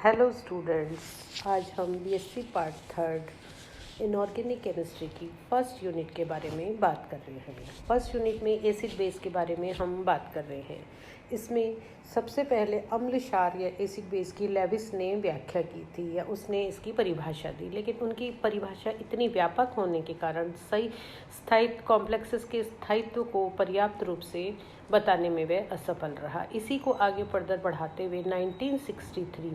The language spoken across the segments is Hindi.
हेलो स्टूडेंट्स, आज हम BSc part third inorganic chemistry की फर्स्ट यूनिट के बारे में बात कर रहे हैं। फर्स्ट यूनिट में एसिड बेस के बारे में हम बात कर रहे हैं। इसमें सबसे पहले अम्ल क्षार या एसिड बेस की लेविस ने व्याख्या की थी या उसने इसकी परिभाषा दी, लेकिन उनकी परिभाषा इतनी व्यापक होने के कारण सही स्थायित्व कॉम्प्लेक्सेस के स्थायित्व को पर्याप्त रूप से बताने में वह असफल रहा। इसी को आगे फर्दर बढ़ाते हुए 1963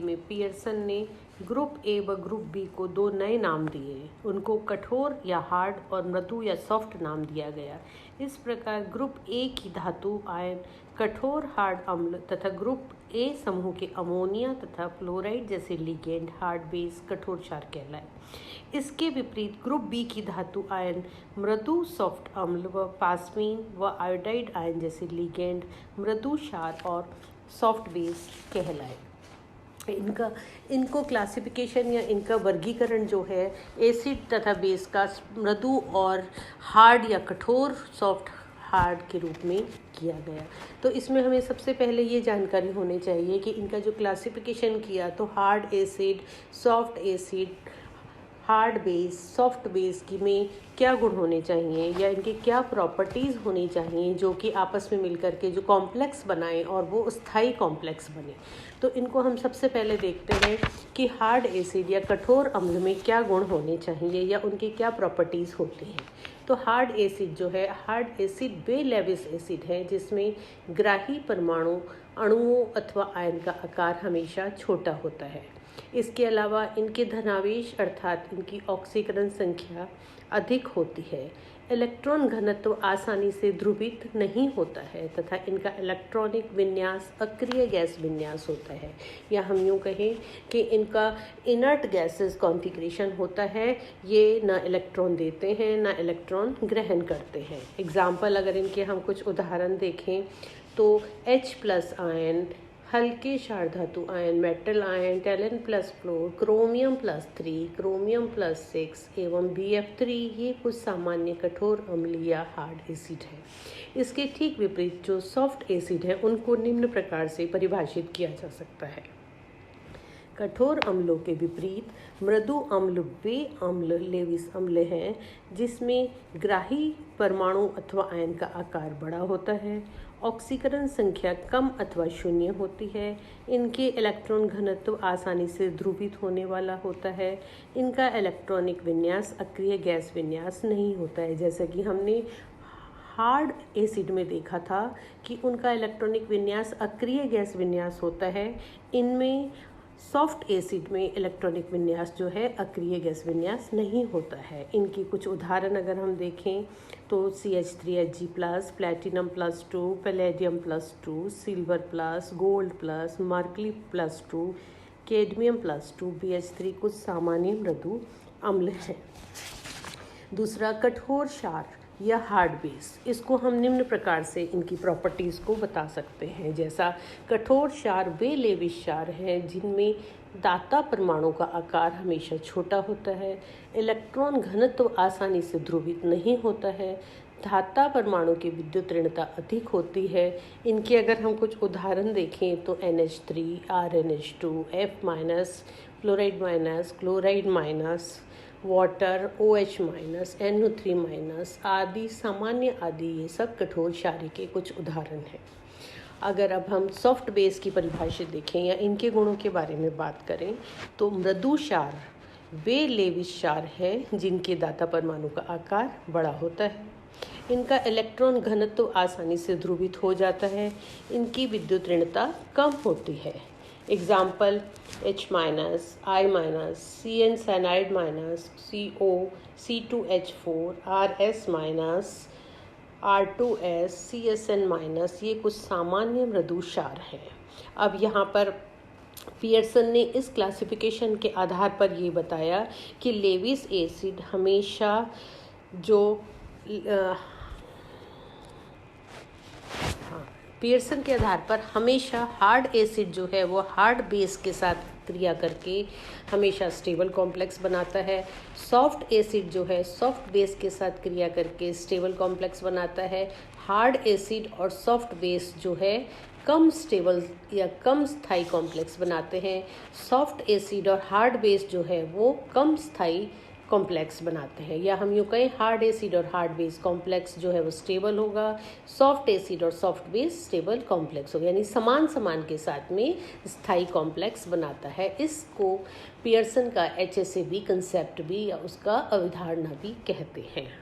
में पियर्सन ने ग्रुप ए व ग्रुप बी को दो नए नाम दिए। उनको कठोर या हार्ड और मृदु या सॉफ्ट नाम दिया गया। इस प्रकार ग्रुप ए की धातु आयन कठोर हार्ड अम्ल तथा ग्रुप ए समूह के अमोनिया तथा फ्लोराइड जैसे लिगेंड हार्ड बेस कठोर क्षार कहलाए। इसके विपरीत ग्रुप बी की धातु आयन मृदु सॉफ्ट अम्ल व पासमीन व आयोडाइड आयन जैसे लिगेंड मृदु क्षार और सॉफ्ट बेस कहलाए। इनको क्लासिफिकेशन या इनका वर्गीकरण जो है एसिड तथा बेस का मृदु और हार्ड या कठोर सॉफ्ट हार्ड के रूप में किया गया। तो इसमें हमें सबसे पहले ये जानकारी होनी चाहिए कि इनका जो क्लासिफिकेशन किया तो hard acid, soft acid, hard base, soft base की में क्या गुण होने चाहिए या इनके क्या प्रॉपर्टीज़ होनी चाहिए जो कि आपस में मिलकर के जो कॉम्प्लेक्स बनाएं और वो स्थायी कॉम्प्लेक्स बने। तो इनको हम सबसे पहले देखते हैं कि हार्ड एसिड या कठोर अम्ल में क्या गुण होने चाहिए या उनकी क्या प्रॉपर्टीज़ होती हैं। तो हार्ड एसिड जो है, हार्ड एसिड वे लेविस एसिड है जिसमें ग्राही परमाणु अणुओं अथवा आयन का आकार हमेशा छोटा होता है। इसके अलावा इनके धनावेश अर्थात इनकी ऑक्सीकरण संख्या अधिक होती है। इलेक्ट्रॉन घनत्व आसानी से ध्रुवित नहीं होता है तथा इनका इलेक्ट्रॉनिक विन्यास अक्रिय गैस विन्यास होता है, या हम यूँ कहें कि इनका इनर्ट गैसेस कॉन्फ़िगरेशन होता है। ये ना इलेक्ट्रॉन देते हैं ना इलेक्ट्रॉन ग्रहण करते हैं। एग्जाम्पल अगर इनके हम कुछ उदाहरण देखें तो H+ आयन, हल्के क्षार धातु ion, metal ion, talon plus floor, chromium +3, chromium +6 एवं Bf3 ये कुछ सामान्य कठोर अम्ल या हार्ड एसिड है। इसके ठीक विपरीत जो सॉफ्ट एसिड है उनको निम्न प्रकार से परिभाषित किया जा सकता है। कठोर अम्लों के विपरीत मृदु अम्ल वे अम्ल लेविस अम्ल हैं जिसमें ग्राही परमाणु अथवा आयन का आकार बड़ा होता है, ऑक्सीकरण संख्या कम अथवा शून्य होती है, इनके इलेक्ट्रॉन घनत्व आसानी से ध्रुवित होने वाला होता है, इनका इलेक्ट्रॉनिक विन्यास अक्रिय गैस विन्यास नहीं होता है। जैसा कि हमने हार्ड एसिड में देखा था कि उनका इलेक्ट्रॉनिक विन्यास अक्रिय गैस विन्यास होता है, इनमें सॉफ्ट एसिड में इलेक्ट्रॉनिक विन्यास जो है अक्रिय गैस विन्यास नहीं होता है। इनकी कुछ उदाहरण अगर हम देखें तो CH3Hg+, platinum +2, palladium +2, silver +, gold +, mercury +2, cadmium +2, BH3 कुछ सामान्य मृदु अम्ल हैं। दूसरा कठोर क्षार या हार्ड बेस, इसको हम निम्न प्रकार से इनकी प्रॉपर्टीज़ को बता सकते हैं। जैसा कठोर क्षार वे लेविस क्षार हैं जिनमें दाता परमाणु का आकार हमेशा छोटा होता है, इलेक्ट्रॉन घनत्व आसानी से ध्रुवित नहीं होता है, धाता परमाणु की विद्युत ऋणता अधिक होती है। इनके अगर हम कुछ उदाहरण देखें तो NH3, RnH2, F-, fluoride -, chloride -, water, OH-, NO3- आदि सामान्य आदि ये सब कठोर क्षार के कुछ उदाहरण हैं। अगर अब हम सॉफ्ट बेस की परिभाषा देखें या इनके गुणों के बारे में बात करें तो मृदु क्षार वे लेविस क्षार हैं जिनके दाता परमाणु का आकार बड़ा होता है, इनका इलेक्ट्रॉन घनत्व आसानी से ध्रुवित हो जाता है, इनकी विद्युत ऋणता कम होती है। Example H-, I-, CN cyanide CO, C2H4, RS-, R2S, CSN-, ये कुछ सामान्य मृदु क्षार हैं। अब यहाँ पर पियर्सन ने इस क्लासिफिकेशन के आधार पर ये बताया कि लेविस एसिड हमेशा पियर्सन के आधार पर हमेशा हार्ड एसिड जो है वो हार्ड बेस के साथ क्रिया करके हमेशा स्टेबल कॉम्प्लेक्स बनाता है। सॉफ्ट एसिड जो है सॉफ्ट बेस के साथ क्रिया करके स्टेबल कॉम्प्लेक्स बनाता है। हार्ड एसिड और सॉफ्ट बेस जो है कम स्टेबल या कम स्थायी कॉम्प्लेक्स बनाते हैं। सॉफ्ट एसिड और हार्ड बेस जो है वो कम स्थायी कॉम्प्लेक्स बनाते हैं, या हम यूँ कहें हार्ड एसिड और हार्ड बेस कॉम्प्लेक्स जो है वो स्टेबल होगा, सॉफ्ट एसिड और सॉफ्ट बेस स्टेबल कॉम्प्लेक्स होगा, यानी समान समान के साथ में स्थायी कॉम्प्लेक्स बनाता है। इसको पियर्सन का HSAB कंसेप्ट भी या उसका अवधारणा भी कहते हैं।